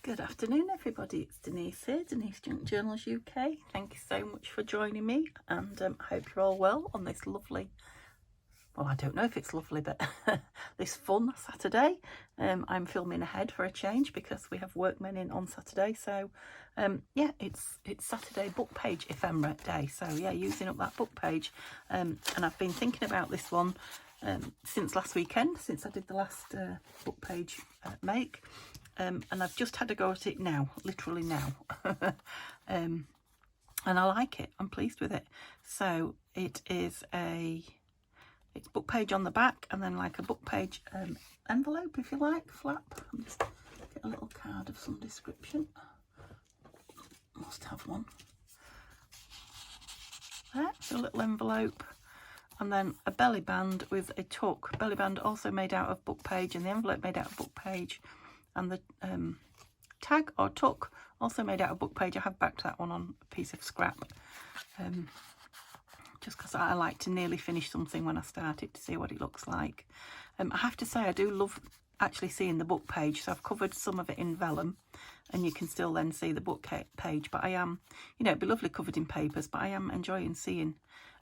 Good afternoon everybody, it's Denise here, Denise Junk Journals UK. Thank you so much for joining me, and I hope you're all well on this lovely, well, I don't know if it's lovely, but this fun Saturday. I'm filming ahead for a change because we have workmen in on Saturday, so yeah, it's Saturday book page ephemera day, so yeah, using up that book page, and I've been thinking about this one since last weekend, since I did the last book page make. And I've just had a go at it now, literally now. And I like it, I'm pleased with it. So it is it's book page on the back, and then like a book page envelope, if you like, flap. I'll just get a little card of some description. Must have one. There, so a little envelope. And then a belly band with a tuck. Belly band also made out of book page, and the envelope made out of book page. And the tag or tuck also made out of book page. I have backed that one on a piece of scrap, just because I like to nearly finish something when I start it to see what it looks like. I have to say I do love actually seeing the book page, so I've covered some of it in vellum and you can still then see the book page, but I am, you know, it'd be lovely covered in papers, but I am enjoying seeing,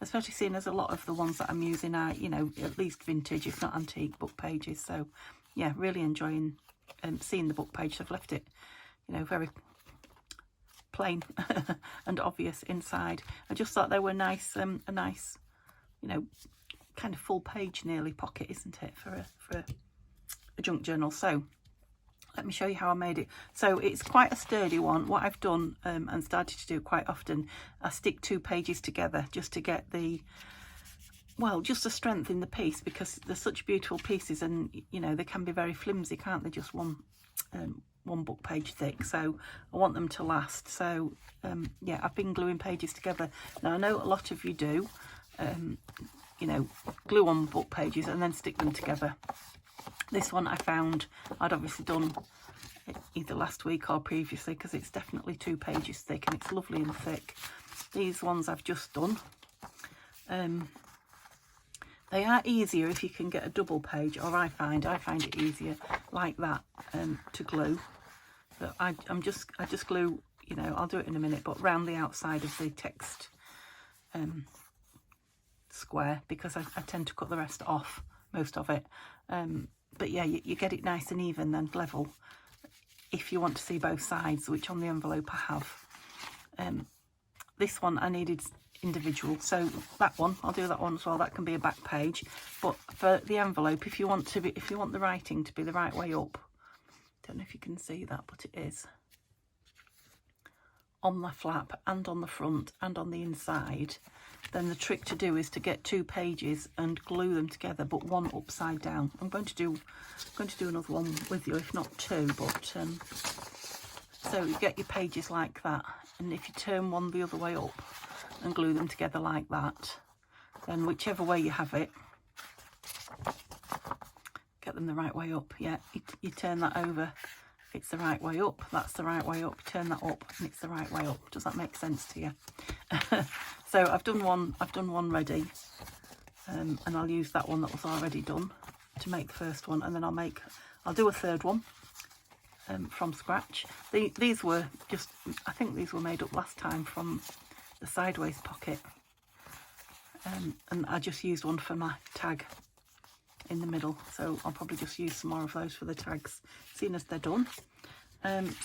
especially seeing as a lot of the ones that I'm using are, you know, at least vintage if not antique book pages. So yeah, really enjoying seeing the book page. I've left it, you know, very plain and obvious inside. I just thought they were nice, a nice, you know, kind of full page nearly pocket, isn't it, for a junk journal. So let me show you how I made it. So it's quite a sturdy one. What I've done and started to do quite often, I stick 2 pages together just to get the, well, just the strength in the piece, because they're such beautiful pieces, and you know they can be very flimsy, can't they, just one book page thick. So I want them to last. So yeah, I've been gluing pages together. Now I know a lot of you do, you know, glue on book pages and then stick them together. This one I found I'd obviously done either last week or previously, because it's definitely 2 pages thick and it's lovely and thick. These ones I've just done. They are easier if you can get a double page, or I find it easier like that to glue. But I just glue, you know, I'll do it in a minute, but round the outside of the text square, because I tend to cut the rest off, most of it. But yeah, you get it nice and even and level if you want to see both sides, which on the envelope I have. This one I needed individual, so that one I'll do that one as well. That can be a back page, but for the envelope, if you want the writing to be the right way up, don't know if you can see that, but it is on the flap and on the front and on the inside, then the trick to do is to get 2 pages and glue them together, but one upside down. I'm going to do another one with you, if not 2, but so you get your pages like that, and if you turn one the other way up and glue them together like that, then whichever way you have it, get them the right way up. Yeah, you turn that over, it's the right way up, that's the right way up, turn that up and it's the right way up. Does that make sense to you? So I've done one ready, and I'll use that one that was already done to make the first one, and then I'll do a third one from scratch. These were just, I think these were made up last time from the sideways pocket, and I just used one for my tag in the middle, so I'll probably just use some more of those for the tags, seeing as they're done.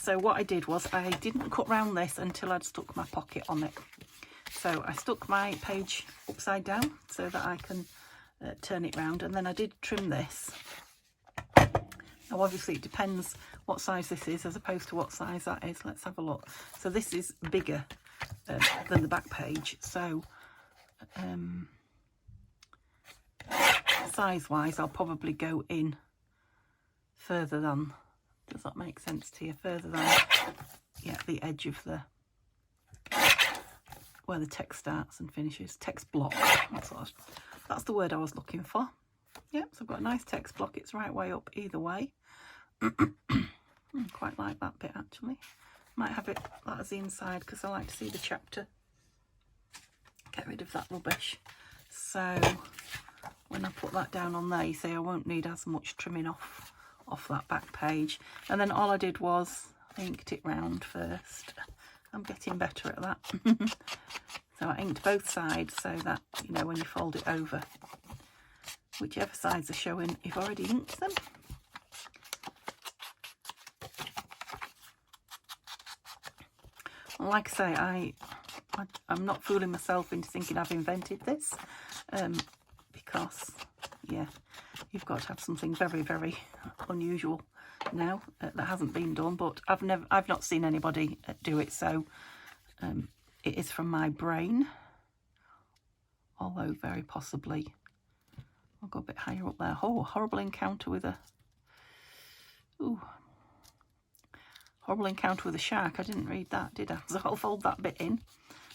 So what I did was I didn't cut round this until I'd stuck my pocket on it. So I stuck my page upside down so that I can turn it round, and then I did trim this. Now obviously it depends what size this is as opposed to what size that is. Let's have a look. So this is bigger than the back page, so size wise I'll probably go in further than, does that make sense to you, further than, yeah, the edge of the, where the text starts and finishes, text block, that's the word I was looking for. Yep, so I've got a nice text block, it's right way up either way. Quite like that bit actually. Might have it that as the inside because I like to see the chapter. Get rid of that rubbish. So when I put that down on there, you see I won't need as much trimming off that back page. And then all I did was inked it round first. I'm getting better at that. So I inked both sides so that, you know, when you fold it over, whichever sides are showing, you've already inked them. And like I say, I'm not fooling myself into thinking I've invented this, because, yeah, you've got to have something very, very unusual now that hasn't been done. But I've not seen anybody do it, so it is from my brain. Although very possibly, I'll go a bit higher up there. Oh, horrible encounter with a. Ooh. Horrible encounter with a shark. I didn't read that, did I? So I'll fold that bit in.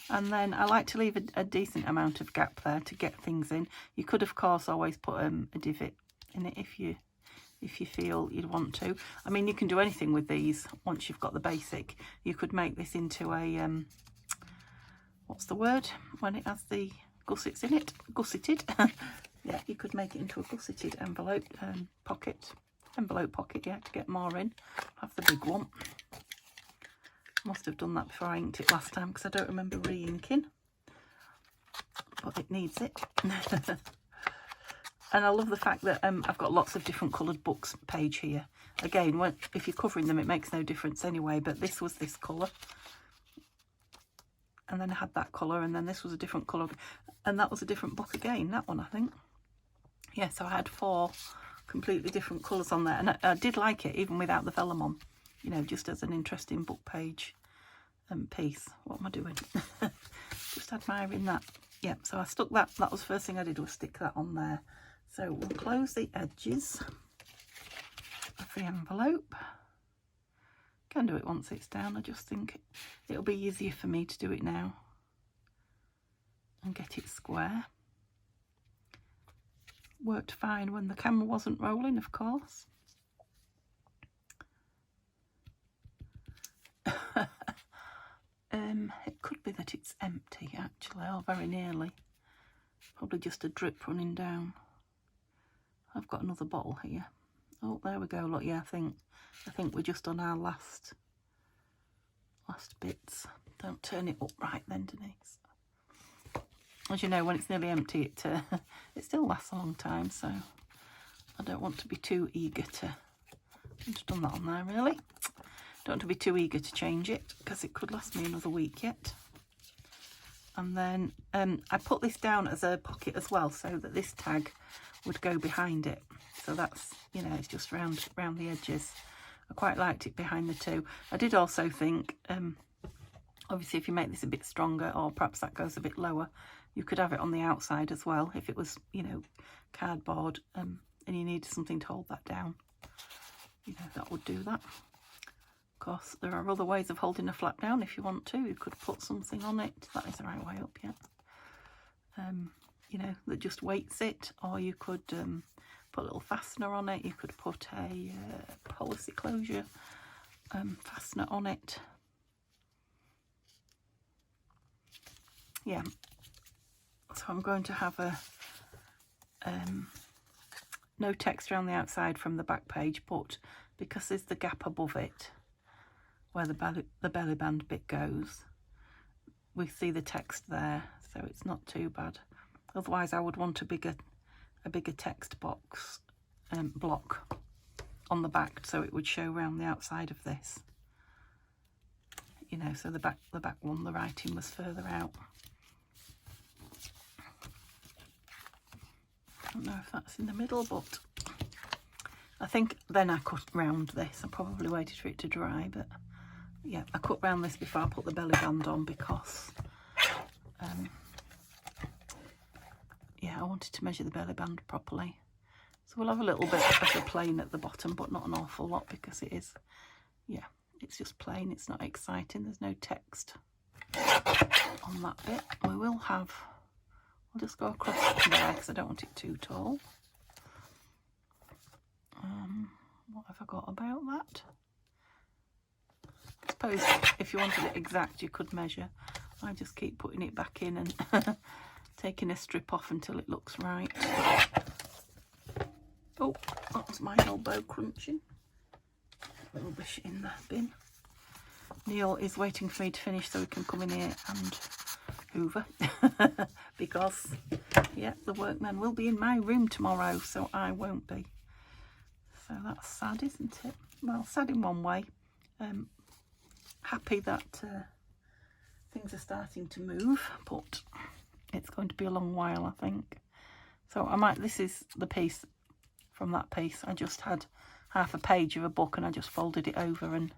And then I like to leave a decent amount of gap there to get things in. You could, of course, always put a divot in it if you feel you'd want to. I mean, you can do anything with these once you've got the basic. You could make this into a, what's the word when it has the gussets in it? Gusseted. Yeah, you could make it into a gusseted envelope pocket. Envelope pocket, yeah, to get more in. Have the big one. Must have done that before I inked it last time because I don't remember re-inking. But it needs it. And I love the fact that I've got lots of different coloured books page here. Again, if you're covering them, it makes no difference anyway, but this was this colour. And then I had that colour, and then this was a different colour. And that was a different book again, that one, I think. Yeah, so I had 4 completely different colours on there, and I did like it even without the vellum on, you know, just as an interesting book page piece. What am I doing? Just admiring that. Yeah, so I stuck that was the first thing I did, was stick that on there. So we'll close the edges of the envelope. Can do it once it's down. I just think it'll be easier for me to do it now and get it square. Worked fine when the camera wasn't rolling, of course. It could be that it's empty, actually, or very nearly. Probably just a drip running down. I've got another bottle here. Oh, there we go. Look, yeah, I think we're just on our last bits. Don't turn it up right then, Denise. As you know, when it's nearly empty, it still lasts a long time, so I don't want to be too eager to... I've just done that on there, really. Don't want to be too eager to change it, because it could last me another week yet. And then I put this down as a pocket as well, so that this tag would go behind it. So that's, you know, it's just round the edges. I quite liked it behind the 2. I did also think, obviously, if you make this a bit stronger, or perhaps that goes a bit lower, you could have it on the outside as well, if it was, you know, cardboard, and you needed something to hold that down. You know, that would do that. Of course, there are other ways of holding a flap down if you want to. You could put something on it. That is the right way up, yeah. You know, that just weights it, or you could put a little fastener on it. You could put a policy closure fastener on it. Yeah. So I'm going to have a no text around the outside from the back page, but because there's the gap above it where the belly band bit goes, we see the text there, so it's not too bad. Otherwise, I would want a bigger text box block on the back, so it would show around the outside of this. You know, so the back one, the writing was further out. I don't know if that's in the middle, but I think then I cut round this. I probably waited for it to dry, but yeah, I cut round this before I put the belly band on, because yeah, I wanted to measure the belly band properly. So we'll have a little bit of the plain at the bottom, but not an awful lot, because it is, yeah, it's just plain. It's not exciting. There's no text on that bit. We will have, I'll just go across there because I don't want it too tall. What have I got about that? I suppose if you wanted it exact, you could measure. I just keep putting it back in and taking a strip off until it looks right. Oh, that was my elbow crunching. Rubbish in the bin. Neil is waiting for me to finish so he can come in here and hoover. Because, yeah, the workmen will be in my room tomorrow, so I won't be. So that's sad, isn't it? Well, sad in one way. Happy that things are starting to move, but it's going to be a long while, I think. So this is the piece from that piece. I just had half a page of a book and I just folded it over and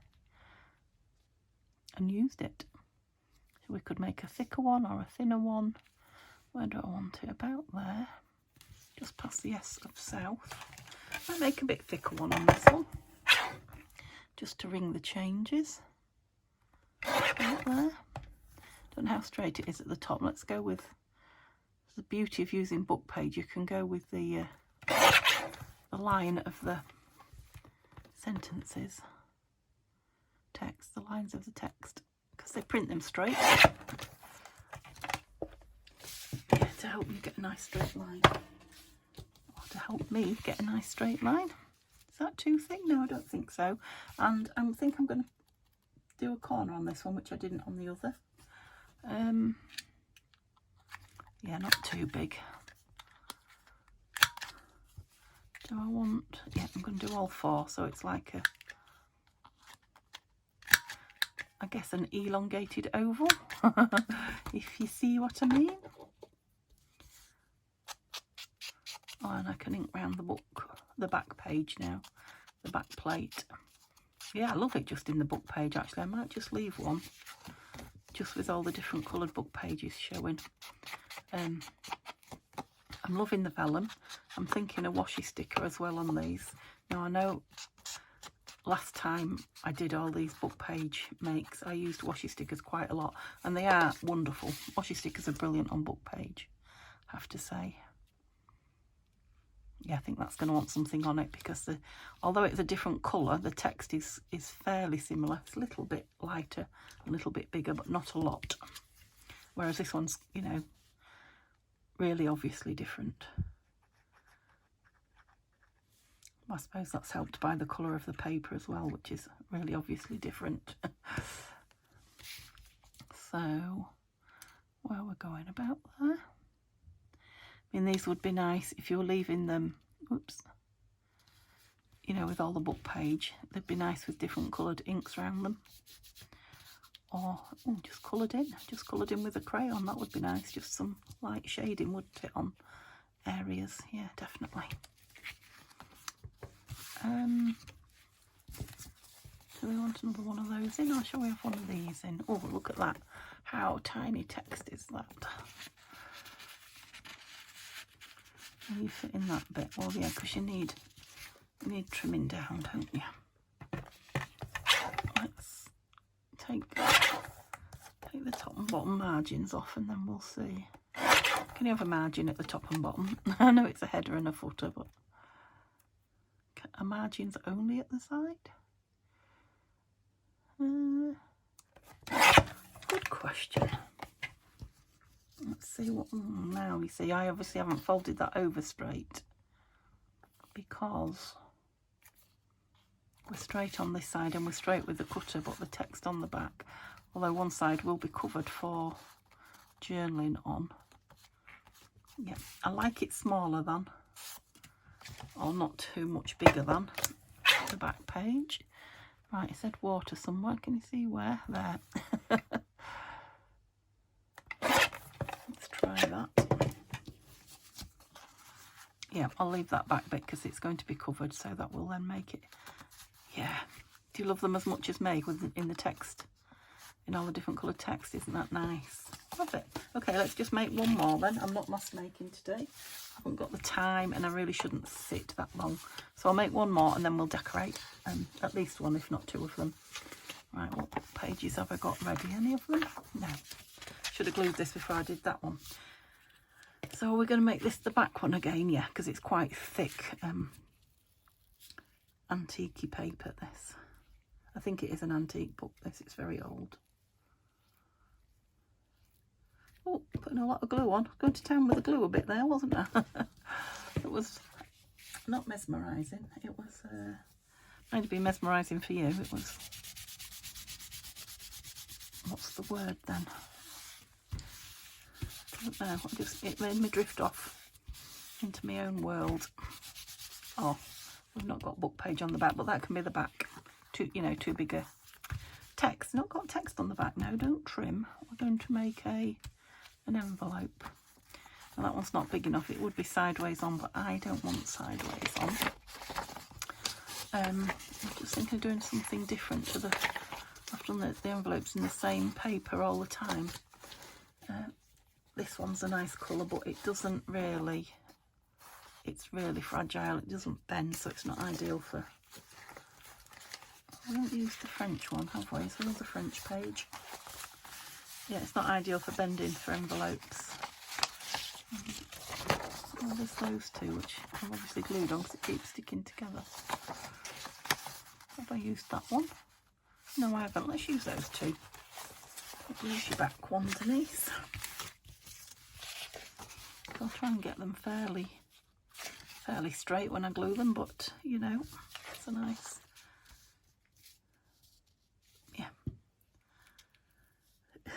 used it. So we could make a thicker one or a thinner one. Where do I want it? About there. Just past the S of south. I'll make a bit thicker one on this one. Just to ring the changes. About there. Don't know how straight it is at the top. Let's go with the beauty of using book page. You can go with the line of the sentences. Text, the lines of the text, because they print them straight. Yeah, to help you get a nice straight line. Or to help me get a nice straight line. Is that too thick? No, I don't think so. And I think I'm going to do a corner on this one, which I didn't on the other. Yeah, not too big. Do I want... Yeah, I'm going to do all four, so it's like a... I guess an elongated oval, if you see what I mean. Oh, and I can ink round the book, the back page now, the back plate. Yeah, I love it just in the book page, actually. I might just leave one, just with all the different coloured book pages showing. I'm loving the vellum. I'm thinking a washi sticker as well on these. Now, I know last time I did all these book page makes, I used washi stickers quite a lot, and they are wonderful. Washi stickers are brilliant on book page, I have to say. Yeah, I think that's going to want something on it, because although it's a different colour, the text is fairly similar. It's a little bit lighter, a little bit bigger, but not a lot. Whereas this one's, you know, really obviously different. I suppose that's helped by the colour of the paper as well, which is really obviously different. So, where we're going about there. I mean, these would be nice if you were leaving them, oops, you know, with all the book page. They'd be nice with different coloured inks around them. Or just coloured in with a crayon. That would be nice. Just some light shading, wouldn't it, on areas? Yeah, definitely. Do we want another one of those in, or shall we have one of these in? Oh, look at that. How tiny text is that? Will you fit in that bit? Well, yeah, because you need trimming down, don't you? Let's take the top and bottom margins off, and then we'll see. Can you have a margin at the top and bottom? I know it's a header and a footer, but are margins only at the side? Good question. Let's see what... now, you see, I obviously haven't folded that over straight, because we're straight on this side and we're straight with the cutter, but the text on the back, although one side will be covered for journaling on. Yeah, I like it smaller than, or not too much bigger than, the back page. Right, it said water somewhere. Can you see where? There. Let's try that. Yeah, I'll leave that back bit because it's going to be covered, so that will then make it. Yeah. Do you love them as much as me in the text? In all the different coloured text, isn't that nice? Love it. Okay, let's just make one more then. I'm not mass making today. I haven't got the time, and I really shouldn't sit that long. So I'll make one more and then we'll decorate at least one, if not two of them. Right, what pages have I got ready? Any of them? No. Should have glued this before I did that one. So we're going to make this the back one again, yeah, because it's quite thick antique paper, this. I think it is an antique book, this. It's very old. Oh, putting a lot of glue on. Going to town with the glue a bit there, wasn't I? It was not mesmerising. It was might have been mesmerising for you. It was what's the word then? I don't know. It made me drift off into my own world. Oh, we've not got book page on the back, but that can be the back. Too bigger text. Not got text on the back. No, don't trim. We're going to make an envelope. And that one's not big enough. It would be sideways on, but I don't want sideways on. I'm just thinking of doing something different to the... I've done the envelopes in the same paper all the time. This one's a nice colour, but it doesn't really... It's really fragile. It doesn't bend, so it's not ideal for... We haven't used the French one, have we? Is there another French page? Yeah, it's not ideal for bending for envelopes. Well, there's those two, which I've obviously glued on because it keeps sticking together. Have I used that one? No, I haven't. Let's use those two. I'll use your back ones, Denise. I'll try and get them fairly straight when I glue them, but you know, it's a nice... Yeah.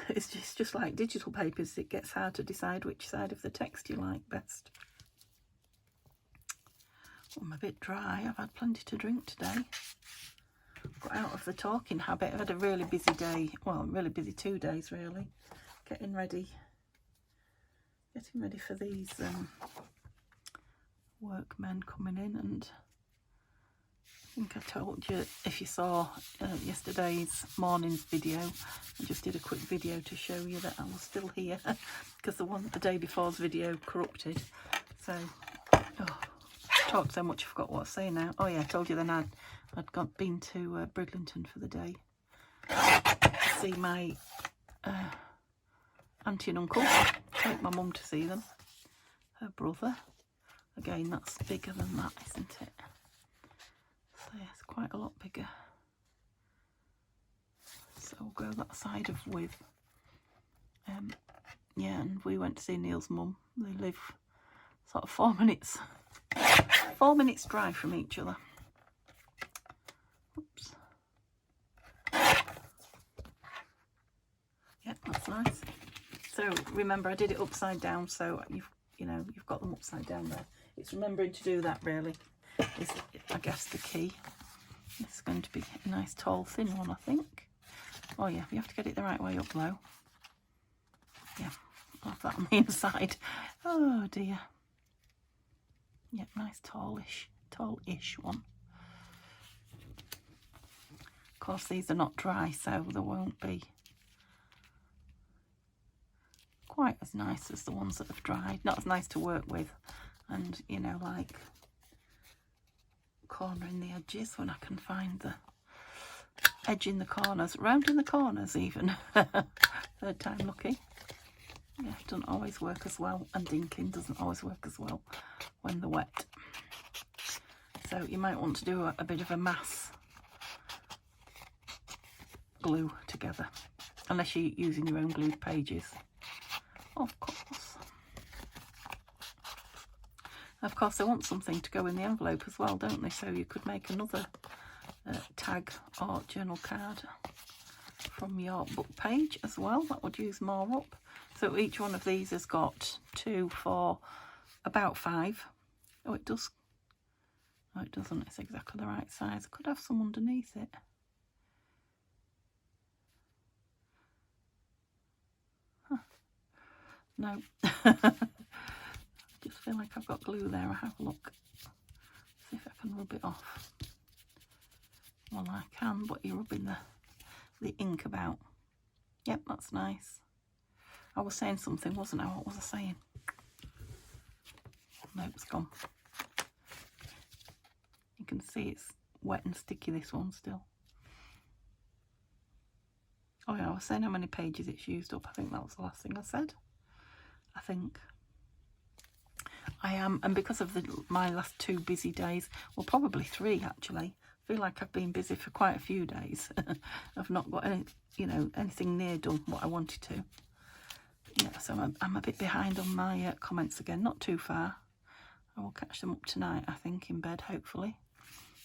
It's just like digital papers, it gets hard to decide which side of the text you like best. I'm a bit dry. I've had plenty to drink today. Got out of the talking habit. I've had a really busy day. Well, really busy 2 days really. Getting ready for these workmen coming in, and I think I told you, if you saw yesterday's morning's video, I just did a quick video to show you that I was still here because the day before's video corrupted. So, talked so much I forgot what I was saying now. Oh yeah, I told you then I'd been to Bridlington for the day to see my auntie and uncle. Take my mum to see them. Her brother. Again, that's bigger than that, isn't it? So yeah, it's quite a lot bigger. So we'll go that side of with. Yeah, and we went to see Neil's mum. They live sort of 4 minutes drive from each other. Oops. Yeah, that's nice. So remember, I did it upside down, so you've got them upside down there. It's remembering to do that really is, I guess, the key. It's going to be a nice tall thin one, I think. Oh yeah, you have to get it the right way up though. Yeah, I'll have that on the inside. Oh dear. Yeah, nice tallish one. Of course, these are not dry, so there won't be quite as nice as the ones that have dried. Not as nice to work with, and you know, like cornering the edges when I can find the edge in the corners, rounding the corners even. Third time lucky. Yeah, it doesn't always work as well, and dinking doesn't always work as well when they're wet. So you might want to do a bit of a mass glue together, unless you're using your own glued pages. Of course, they want something to go in the envelope as well, don't they? So you could make another tag or journal card from your book page as well. That would use more up. So each one of these has got 2, 4, about 5. Oh, it does. No, it doesn't. It's exactly the right size. I could have some underneath it. Huh. No. Just feel like I've got glue there. I have a look. See if I can rub it off. Well, I can, but you're rubbing the ink about. Yep, that's nice. I was saying something, wasn't I? What was I saying? No, it's gone. You can see it's wet and sticky, this one still. Oh yeah, I was saying how many pages it's used up. I think that was the last thing I said. I think I am, and because of my last 2 busy days, well, probably 3 actually. I feel like I've been busy for quite a few days. I've not got any, anything near done what I wanted to. Yeah, so I'm a bit behind on my comments again. Not too far. I will catch them up tonight, I think, in bed, hopefully.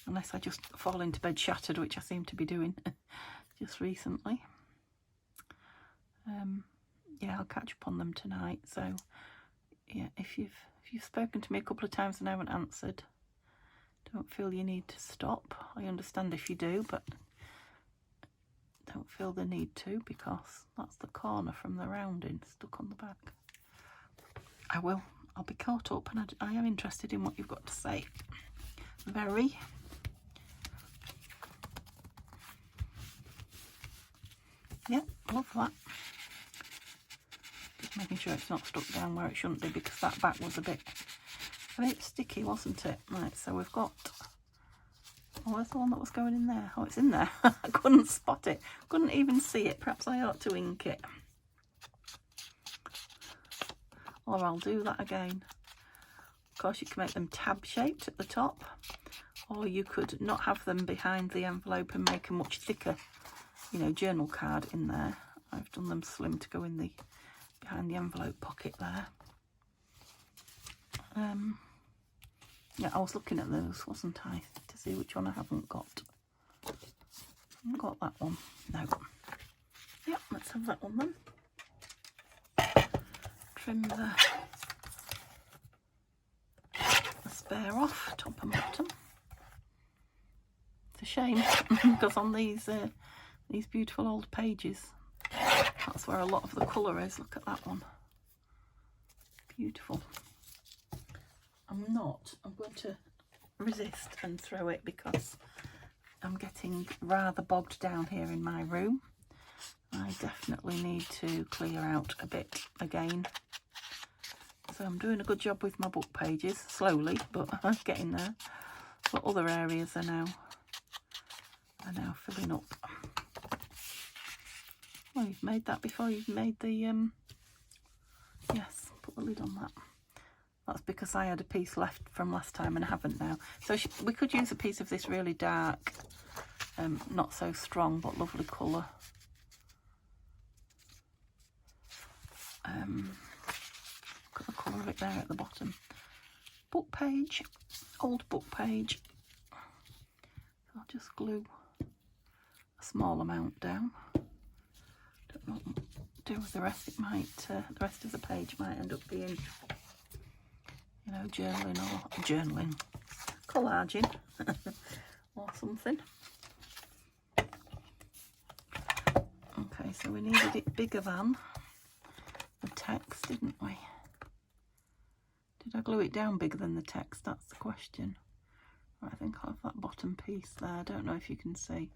Unless I just fall into bed shattered, which I seem to be doing just recently. yeah, I'll catch up on them tonight. So yeah, if you've spoken to me a couple of times and I haven't answered, don't feel you need to stop. I understand if you do, but don't feel the need to, because that's the corner from the rounding stuck on the back. I'll be caught up, and I am interested in what you've got to say. Very. Yep, love that. Just making sure it's not stuck down where it shouldn't be, because that back was a bit sticky, wasn't it? Right, so we've got... Oh, where's the one that was going in there? Oh, it's in there. I couldn't spot it. Couldn't even see it. Perhaps I ought to ink it. Or I'll do that again. Of course, you can make them tab shaped at the top, or you could not have them behind the envelope and make a much thicker, you know, journal card in there. I've done them slim to go in the behind the envelope pocket there. Yeah, I was looking at those, wasn't I, to see which one I haven't got. I haven't got that one. No. Yep, let's have that one then. Trim the spare off, top and bottom. It's a shame because on these beautiful old pages, that's where a lot of the colour is. Look at that one. Beautiful. I'm going to resist and throw it because I'm getting rather bogged down here in my room. I definitely need to clear out a bit again. So I'm doing a good job with my book pages, slowly, but I'm getting there. But other areas are now filling up. Well, you've made that before you've made the yes, put the lid on that. That's because I had a piece left from last time and I haven't now. So we could use a piece of this really dark, not so strong but lovely colour. Look at the colour of it there at the bottom. Book page, old book page. So I'll just glue a small amount down. Don't know what to do with the rest. It might, the rest of the page might end up being, you know, journaling, collaging or something. Okay, so we needed it bigger than the text, didn't we? Did I glue it down bigger than the text? That's the question. Right, I think I'll have that bottom piece there. I don't know if you can see.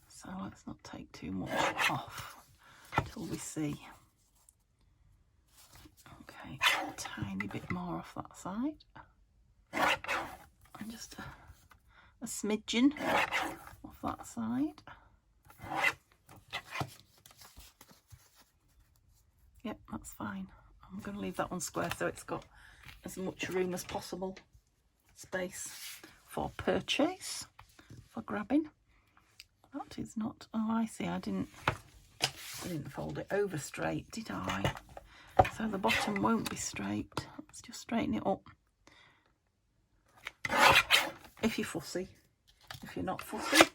So let's not take too much off till we see. Okay, a tiny bit more off that side. And just a smidgen off that side. Yep, that's fine. I'm going to leave that one square so it's got as much room as possible. Space for purchase, for grabbing. That is not... Oh, I see. I didn't fold it over straight, did I? So the bottom won't be straight. Let's just straighten it up. If you're fussy. If you're not fussy,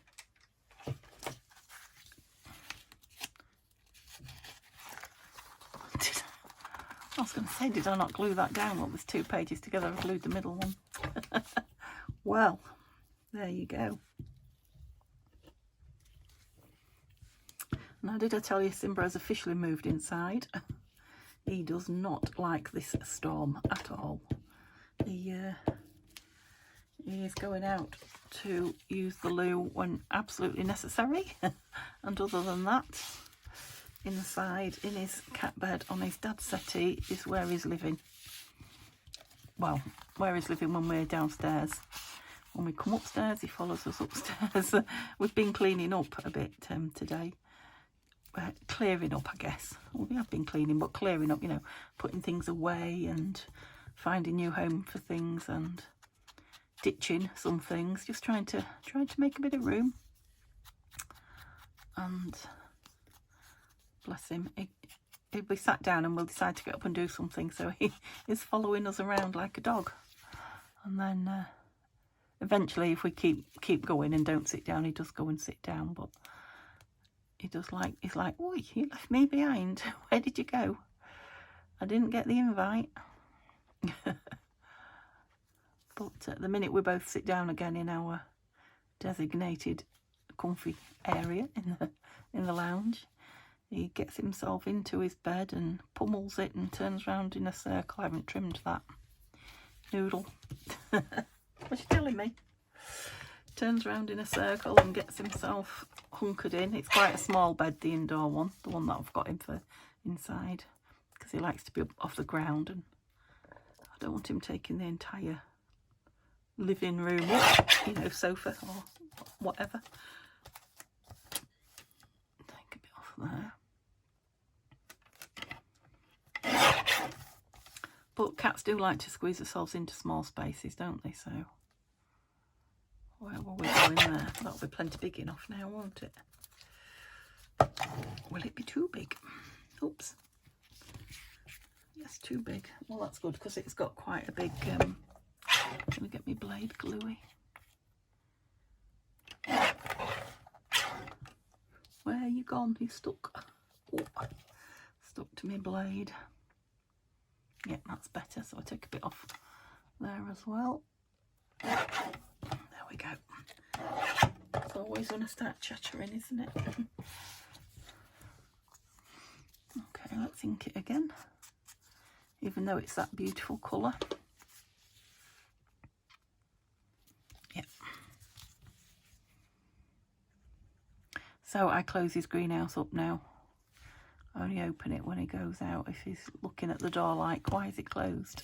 I was going to say, did I not glue that down? Well, there's two pages together. I glued the middle one. Well, there you go. Now, did I tell you Simba has officially moved inside? He does not like this storm at all. He is going out to use the loo when absolutely necessary. And other than that, inside in his cat bed on his dad's settee is where he's living. Well, where he's living when we're downstairs. When we come upstairs, he follows us upstairs. We've been cleaning up a bit today. Clearing up, I guess. Well, we have been cleaning, but clearing up, you know, putting things away and finding new home for things and ditching some things. Just trying to make a bit of room. And bless him, he'll be sat down and we'll decide to get up and do something. So he is following us around like a dog. And then Eventually, if we keep going and don't sit down, he does go and sit down, but he does like, he's like, "Oi, you left me behind. Where did you go? I didn't get the invite." But at the minute we both sit down again in our designated comfy area in the lounge, he gets himself into his bed and pummels it and turns round in a circle. I haven't trimmed that noodle. What's she telling me? Turns round in a circle and gets himself hunkered in. It's quite a small bed, the indoor one, the one that I've got him for inside, because he likes to be up off the ground, and I don't want him taking the entire living room up, you know, sofa or whatever. Take a bit off there. But cats do like to squeeze themselves into small spaces, don't they? So where will we go in there? That'll be plenty big enough now, won't it? Will it be too big? Oops. Yes, too big. Well, that's good, because it's got quite a big... Let me get my blade gluey. Where are you gone? He's stuck. Oh, stuck to my blade. Yeah, that's better. So I take a bit off there as well. There we go. It's always when I start chattering, isn't it? Okay, let's ink it again. Even though it's that beautiful colour. So I close his greenhouse up now. I only open it when he goes out. If he's looking at the door like, why is it closed?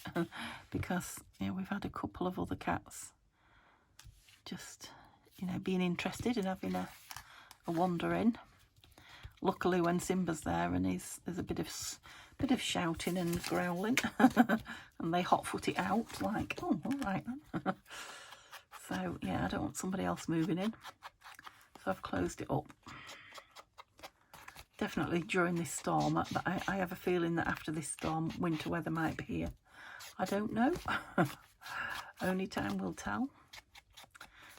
Because, you know, we've had a couple of other cats just, you know, being interested and having a wander in. Luckily, when Simba's there and there's a bit of shouting and growling, and they hot-foot it out like, oh, all right then. So yeah, I don't want somebody else moving in. So I've closed it up. Definitely during this storm, but I have a feeling that after this storm, winter weather might be here. I don't know. Only time will tell.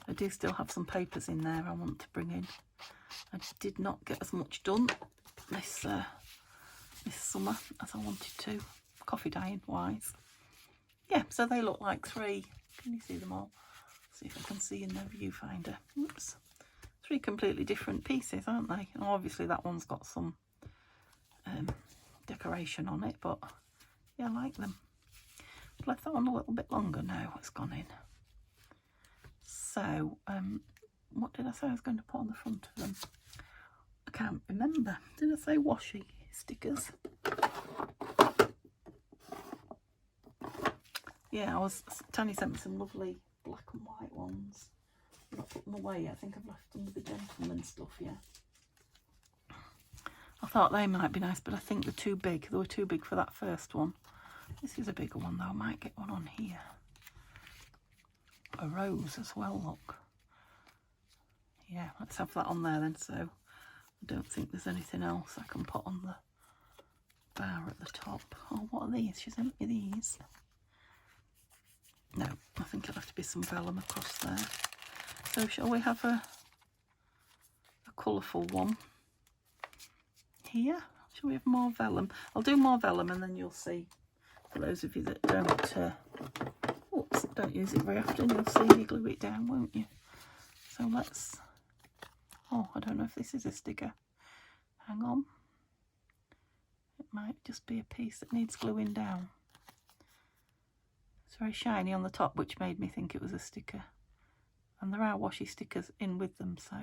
I do still have some papers in there I want to bring in. I did not get as much done this summer as I wanted to, coffee dyeing wise. Yeah, so they look like 3. Can you see them all? See if I can see in the viewfinder. Oops. 3 completely different pieces, aren't they? And obviously that one's got some decoration on it, but yeah, I like them. I've left that one a little bit longer now. It's gone in. So, what did I say I was going to put on the front of them? I can't remember. Did I say washi stickers? Yeah, Tony sent me some lovely black and white ones. I've not put them away. I think I've left them with the gentleman stuff, yeah. I thought they might be nice, but I think they're too big. They were too big for that first one. This is a bigger one though. I might get one on here. A rose as well, look. Yeah, let's have that on there then. So I don't think there's anything else I can put on the bar at the top. Oh, what are these? She sent me these. No, I think it'll have to be some vellum across there. So shall we have a colourful one here? Shall we have more vellum? I'll do more vellum and then you'll see. For those of you that don't use it very often, you'll see me glue it down, won't you? So let's... Oh, I don't know if this is a sticker. Hang on. It might just be a piece that needs gluing down. It's very shiny on the top, which made me think it was a sticker. And there are washi stickers in with them, so...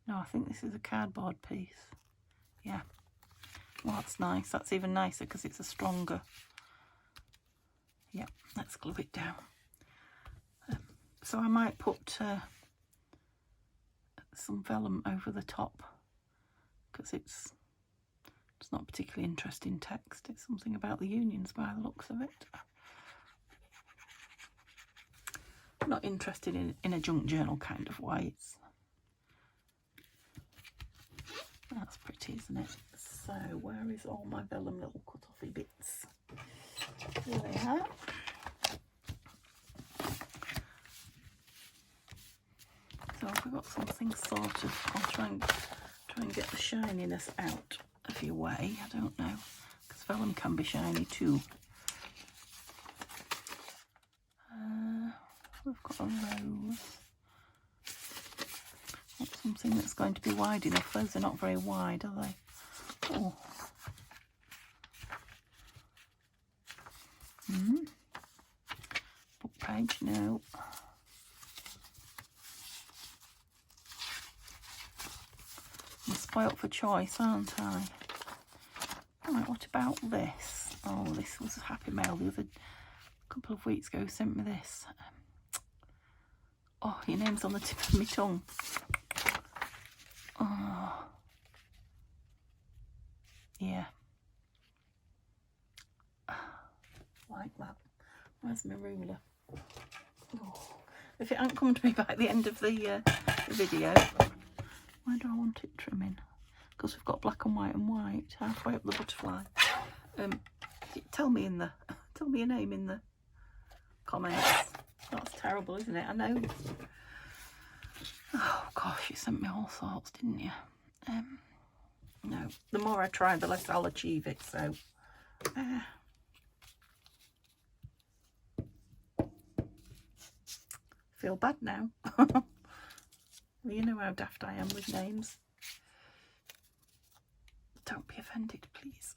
No, I think this is a cardboard piece. Yeah. Well, that's nice. That's even nicer because it's a stronger... Yeah, let's glue it down. So I might put some vellum over the top because it's not particularly interesting text. It's something about the unions by the looks of it. I'm not interested in a junk journal kind of way. That's pretty, isn't it? So where is all my vellum little cut-offy bits? Here they are. So if we've got something sorted, I'll try and get the shininess out of your way. I don't know, because vellum can be shiny too. We've got a rose. Want something that's going to be wide enough. Those are not very wide, are they? Oh. Book page, no. I'm spoilt for choice, aren't I? Right, what about this? Oh, this was a Happy Mail the other couple of weeks ago. Sent me this. Oh, your name's on the tip of my tongue. Oh, yeah. Like that. Where's my ruler? Oh. If it hadn't come to me by the end of the video, where do I want it trimming? Because we've got black and white, halfway up the butterfly. Tell me your name in the comments. That's terrible, isn't it? I know. Oh gosh, you sent me all sorts, didn't you? No, the more I try, the less I'll achieve it. So, feel bad now. Well, you know how daft I am with names. Don't be offended, please.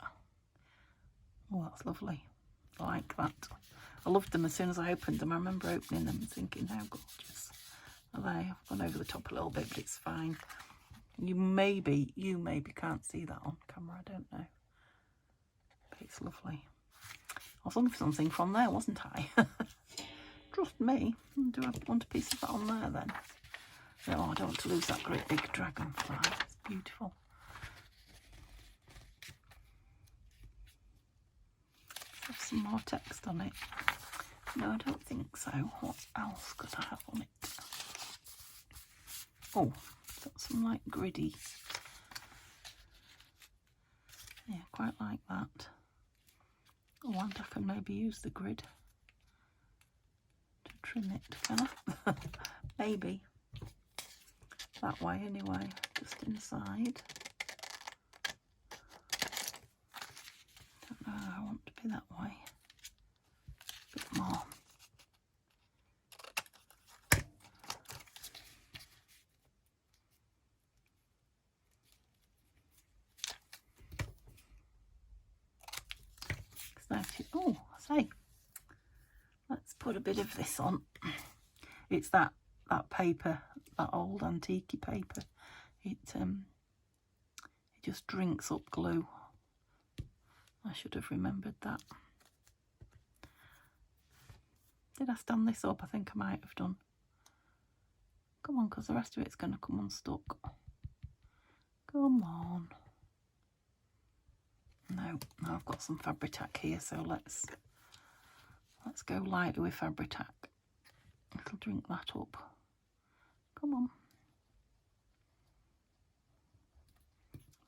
Oh, that's lovely. I like that. I loved them as soon as I opened them. I remember opening them and thinking, how gorgeous are they? I've gone over the top a little bit, but it's fine. You maybe can't see that on camera, I don't know. But it's lovely. I was looking for something from there, wasn't I? Trust me. Do I want a piece of that on there then? No, I don't want to lose that great big dragonfly. It's beautiful. Have some more text on it. No, I don't think so. What else could I have on it? Oh, got some like griddy. Yeah, quite like that. Oh, and I can maybe use the grid to trim it, can I? Maybe. That way anyway, just inside. Don't know how I want to be that way. A bit more. Oh, I say, let's put a bit of this on. It's that paper, that old antique paper. It just drinks up glue. I should have remembered that. Did I stand this up? I think I might have done. Come on, because the rest of it's going to come unstuck. Come on. No, I've got some Fabri-Tac here, so let's go lightly with Fabri-Tac. It'll drink that up. Come on.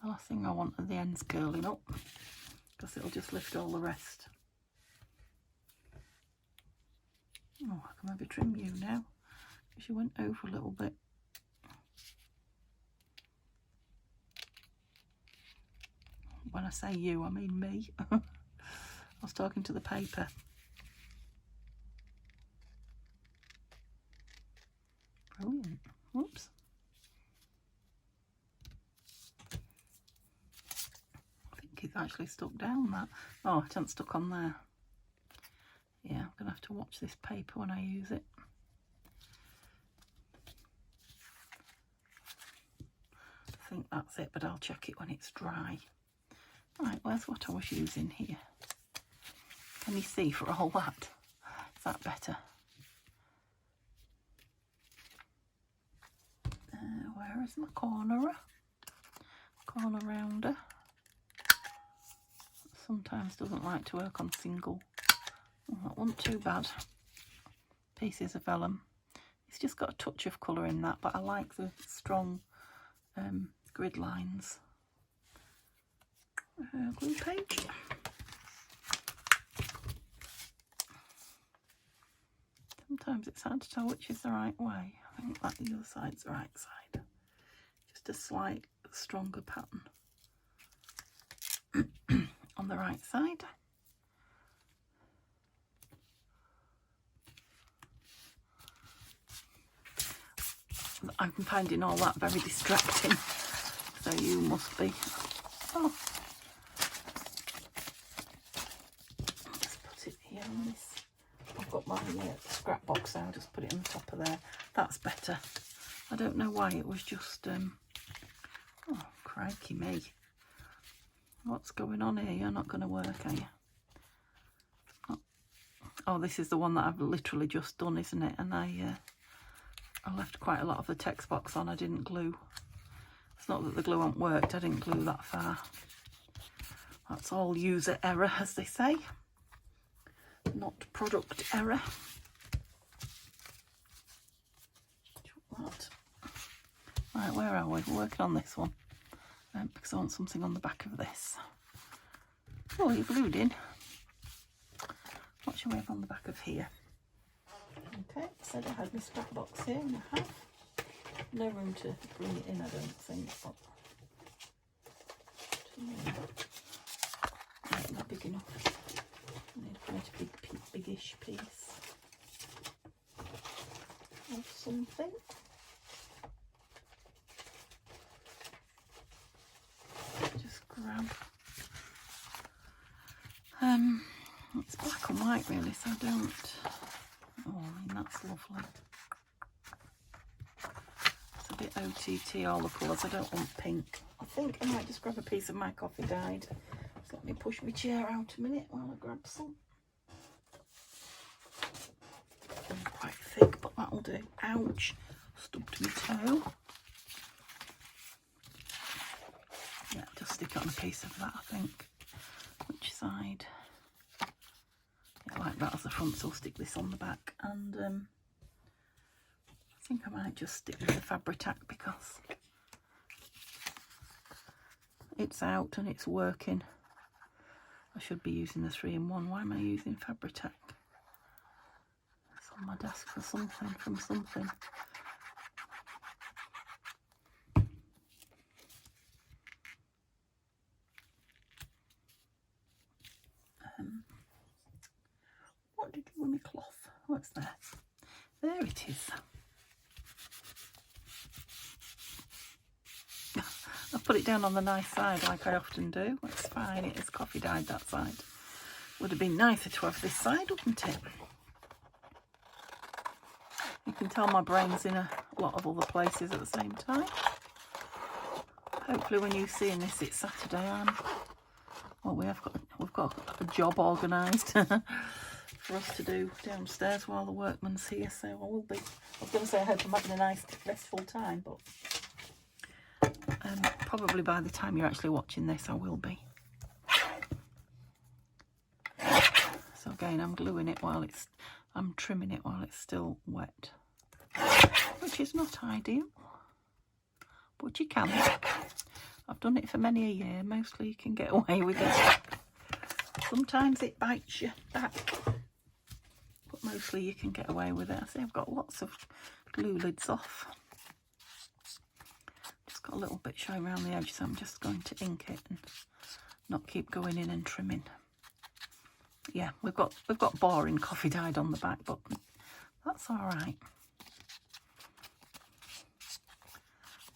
The last thing I want are the ends curling up, because it'll just lift all the rest. Oh, I can maybe trim you now, because you went over a little bit. When I say you, I mean me. I was talking to the paper. Brilliant. Whoops. I think it's actually stuck down that. Oh, it hasn't stuck on there. Yeah, I'm going to have to watch this paper when I use it. I think that's it, but I'll check it when it's dry. Right, where's what I was using here? Can you see for all that? Is that better? Where is my corner rounder? Sometimes doesn't like to work on single. Oh, that wasn't too bad. Pieces of vellum. It's just got a touch of colour in that, but I like the strong grid lines. Glue page. Sometimes it's hard to tell which is the right way. I think that the other side's the right side. Just a slight stronger pattern on the right side. I'm finding all that very distracting, so you must be. Oh, just put it here on this. I've got my scrap box now, just put it on the top of there. That's better. I don't know why it was just, oh, crikey me. What's going on here? You're not going to work, are you? Oh, this is the one that I've literally just done, isn't it? And I left quite a lot of the text box on. I didn't glue. It's not that the glue hasn't worked. I didn't glue that far. That's all user error, as they say. Not product error. Right, where are we? We're working on this one. Because I want something on the back of this. Oh, you're glued in. What shall we have on the back of here? Okay, said I had my scrap box here, and I have. No room to bring it in, I don't think. But not big enough. I need quite a biggish piece of something. Just grab. It's black and white really, so I don't. Oh, I mean that's lovely. It's a bit OTT, all the colours. I don't want pink. I think I might just grab a piece of my coffee dyed. Just let me push my chair out a minute while I grab some. Quite thick, but that'll do. Ouch! Stubbed my toe. Yeah, just stick it on a piece of that, I think. Which side? Yeah, like that as the front, so I'll stick this on the back. And I think I might just stick with the Fabri-Tac because it's out and it's working. I should be using the 3-in-1. Why am I using Fabri-Tac? It's on my desk for something, from something. What did you do with my cloth? What's there? There it is. I put it down on the nice side like I often do. It's fine, it is coffee dyed that side. Would have been nicer to have this side, wouldn't it? You can tell my brain's in a lot of other places at the same time. Hopefully when you're seeing this, it's Saturday. Well, we've got a job organised for us to do downstairs while the workman's here, so I will be. I was going to say I hope I'm having a nice restful time, but probably by the time you're actually watching this, I will be. So again, I'm gluing it while I'm trimming it while it's still wet, which is not ideal, but you can. I've done it for many a year. Mostly you can get away with it. Sometimes it bites you back, but mostly you can get away with it. I see I've got lots of glue lids off. Just got a little bit showing around the edge, so I'm just going to ink it and not keep going in and trimming. Yeah, we've got boring coffee dyed on the back, but that's all right.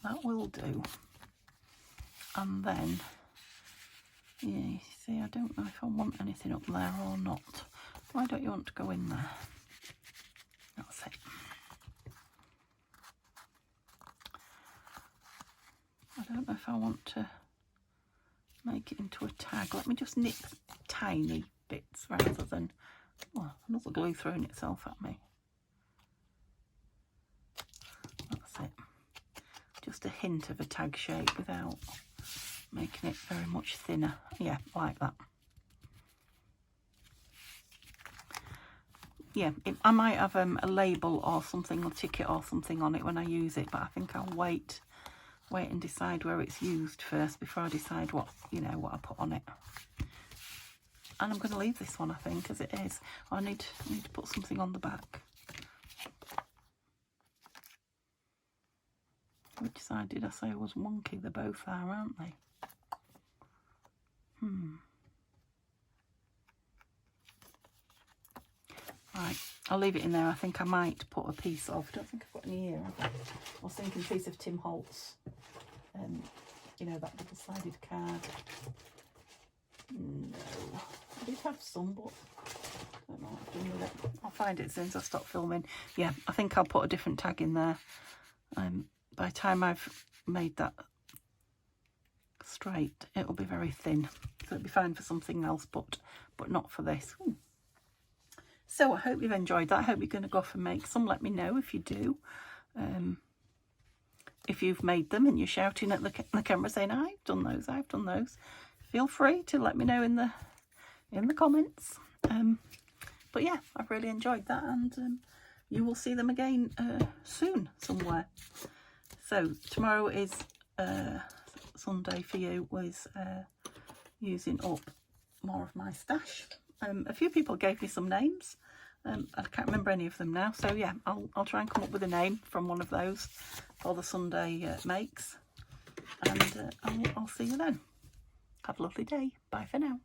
That will do. And then, yeah, you see, I don't know if I want anything up there or not. Why don't you want to go in there? That's it. I don't know if I want to make it into a tag. Let me just nip tiny bits rather than, well, another glue throwing itself at me. That's it. Just a hint of a tag shape without making it very much thinner. Yeah, like that. Yeah, I might have a label or something, or ticket or something on it when I use it, but I think I'll wait and decide where it's used first before I decide what, you know, what I put on it. And I'm going to leave this one, I think, as it is. I need to put something on the back. Which side did I say was wonky? They both are, aren't they? Right, I'll leave it in there. I think I might put a piece of, I don't think I've got any here. I was thinking a piece of Tim Holtz, you know, that double-sided card. No, I did have some, but I don't know what I've done with it. I'll find it since I stopped filming. Yeah, I think I'll put a different tag in there. By the time I've made that straight, it'll be very thin, so it'll be fine for something else, but not for this. So I hope you've enjoyed that. I hope you're going to go off and make some. Let me know if you do. If you've made them and you're shouting at the camera saying, I've done those, feel free to let me know in the comments. But yeah, I've really enjoyed that, and you will see them again soon somewhere. So tomorrow is Sunday for you, was using up more of my stash. A few people gave me some names. I can't remember any of them now, so yeah, I'll try and come up with a name from one of those for the Sunday makes, and I'll see you then. Have a lovely day. Bye for now.